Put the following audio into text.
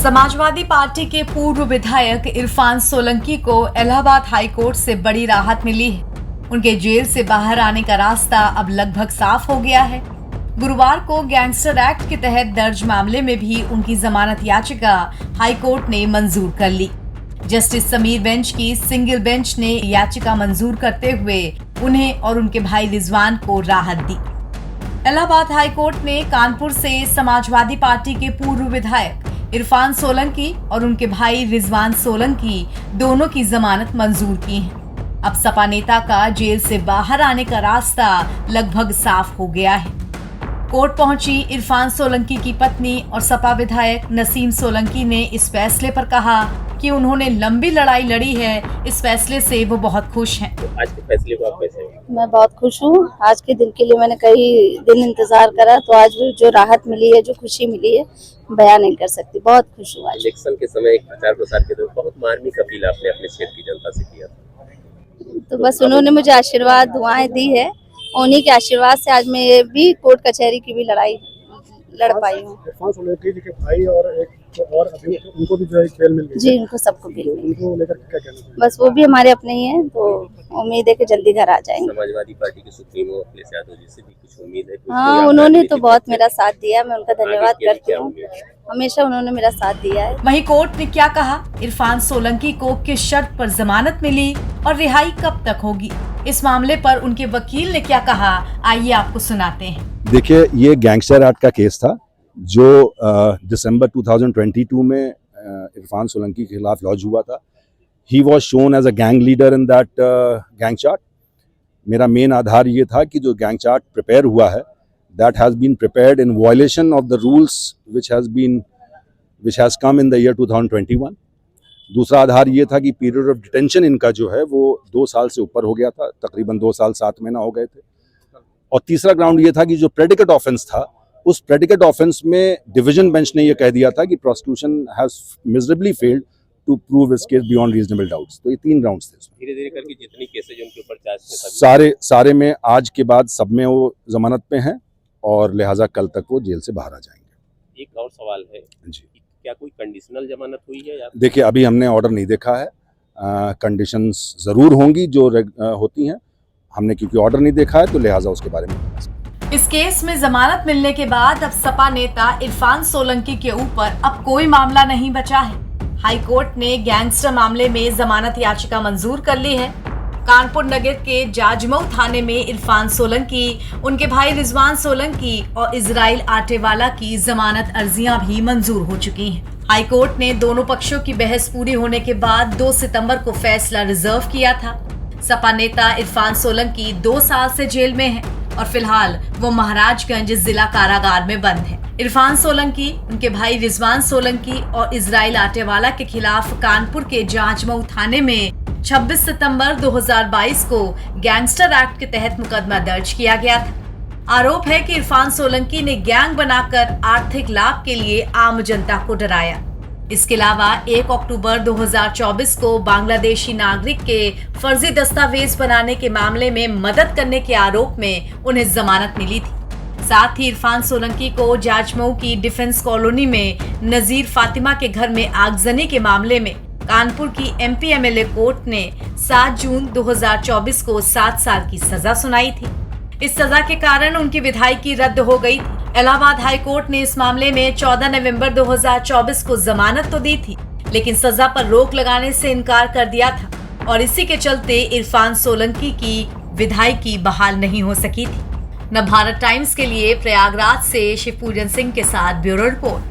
Samajwadi party के पूर्व विधायक इरफान सोलंकी को इलाहाबाद हाई कोर्ट से बड़ी राहत मिली है। उनके जेल से बाहर आने का रास्ता अब लगभग साफ हो गया है। गुरुवार को गैंगस्टर एक्ट के तहत दर्ज मामले में भी उनकी जमानत याचिका हाई कोर्ट ने मंजूर कर ली। जस्टिस समीर बेंच की सिंगल बेंच ने याचिका मंजूर करते हुए उन्हें और उनके भाई रिजवान को राहत दी। इलाहाबाद हाई कोर्ट ने कानपुर से समाजवादी पार्टी के पूर्व विधायक इरफान सोलंकी और उनके भाई रिजवान सोलंकी दोनों की जमानत मंजूर की है। अब सपा नेता का जेल से बाहर आने का रास्ता लगभग साफ हो गया है। कोर्ट पहुंची इरफान सोलंकी की पत्नी और सपा विधायक नसीम सोलंकी ने इस फैसले पर कहा कि उन्होंने लंबी लड़ाई लड़ी है। इस फैसले से वो बहुत खुश हैं। आज के फैसले को आप कैसे? मैं बहुत खुश हूँ। आज के दिन के लिए मैंने कई दिन इंतजार करा, तो आज जो राहत मिली है, जो खुशी मिली है, बयान नहीं कर सकती। बहुत खुश हूँ आज। इलेक्शन के समय एक प्रचार प्रसार के दौरान बहुत मार्मिक अपील आपने अपने क्षेत्र की जनता से किया था। तो बस उन्होंने मुझे आशीर्वाद दुआएं दी है, उन्हीं के आशीर्वाद से आज मैं भी कोर्ट कचहरी की भी लड़ाई लड़ पाई हूँ। इरफान सोलंकी जी के भाई और एक और अभी उनको भी जो है खेल मिल गई। जी, उनको सबको भी उनको लेकर क्या कहना चाहिए? बस वो भी हमारे अपने ही हैं, तो उम्मीद है कि जल्दी घर आ जाएंगे। समाजवादी पार्टी के सुप्रीमो अखिलेश यादव जी से भी कुछ उम्मीद है? हाँ, उन्होंने तो बहुत मेरा साथ दिया, मैं उनका धन्यवाद करती हूँ। हमेशा उन्होंने मेरा साथ दिया है। वहीं कोर्ट ने क्या कहा, इरफान सोलंकी को किस शर्त पर जमानत मिली और रिहाई कब तक होगी, इस मामले पर उनके वकील ने क्या कहा, आइए आपको सुनाते हैं। देखिए, ये गैंगस्टर एक्ट का केस था जो दिसंबर 2022 में इरफान सोलंकी के खिलाफ लॉन्च हुआ था। He was shown as a gang leader in that gang chart. मेरा मेन आधार ये था कि जो गैंग चार्ट प्रिपेयर हुआ है, that has been prepared in violation of the rules which has come in the year 2021. दूसरा आधार ये था कि पीरियड ऑफ डिटेंशन इनका जो है वो 2 साल से ऊपर हो गया था, तकरीबन 2 साल 7 महीना हो गए थे। और तीसरा ग्राउंड ये था कि जो प्रेडिकेट ऑफेंस था, उस प्रेडिकेट ऑफेंस में डिवीजन बेंच ने ये कह दिया था कि prosecution has miserably failed to prove his case beyond reasonable doubts. तो ये 3 ग्राउंड्स थे। धीरे धीरे करके जितनी केसेज उनके ऊपर चार्ज थे सारे में आज के बाद सब में वो जमानत पे हैं और लिहाजा कल तक वो जेल से बाहर आ जाएंगे। एक और सवाल है जी, क्या कोई कंडीशनल जमानत हुई है? देखिए, अभी हमने ऑर्डर नहीं देखा है। कंडीशंस ज़रूर होंगी जो होती हैं, हमने क्योंकि ऑर्डर नहीं देखा है तो लिहाजा उसके बारे में। इस केस में जमानत मिलने के बाद अब सपा नेता इरफान सोलंकी के ऊपर अब कोई मामला नहीं बचा है। हाई कोर्ट ने गैंगस्टर मामले में जमानत याचिका मंजूर कर ली है। कानपुर नगर के जाजमऊ थाने में इरफान सोलंकी, उनके भाई रिजवान सोलंकी और इजराइल आटेवाला की जमानत अर्जियां भी मंजूर हो चुकी हैं। हाई कोर्ट ने दोनों पक्षों की बहस पूरी होने के बाद 2 सितंबर को फैसला रिजर्व किया था। सपा नेता इरफान सोलंकी 2 साल से जेल में है और फिलहाल वो महाराजगंज जिला कारागार में बंद है। इरफान सोलंकी, उनके भाई रिजवान सोलंकी और इजराइल आटेवाला के खिलाफ कानपुर के जाजमऊ थाने में 26 सितंबर 2022 को गैंगस्टर एक्ट के तहत मुकदमा दर्ज किया गया था। आरोप है कि इरफान सोलंकी ने गैंग बनाकर आर्थिक लाभ के लिए आम जनता को डराया। इसके अलावा 1 अक्टूबर 2024 को बांग्लादेशी नागरिक के फर्जी दस्तावेज बनाने के मामले में मदद करने के आरोप में उन्हें जमानत मिली थी। साथ ही इरफान सोलंकी को जाजमऊ की डिफेंस कॉलोनी में नजीर फातिमा के घर में आगजनी के मामले में कानपुर की MP MLA कोर्ट ने 7 जून 2024 को 7 साल की सजा सुनाई थी। इस सजा के कारण उनकी विधायकी रद्द हो गई थी। इलाहाबाद हाई कोर्ट ने इस मामले में 14 नवंबर 2024 को जमानत तो दी थी, लेकिन सजा पर रोक लगाने से इनकार कर दिया था और इसी के चलते इरफान सोलंकी की विधायकी बहाल नहीं हो सकी थी। नवभारत टाइम्स के लिए प्रयागराज से शिवपूजन सिंह के साथ ब्यूरो रिपोर्ट।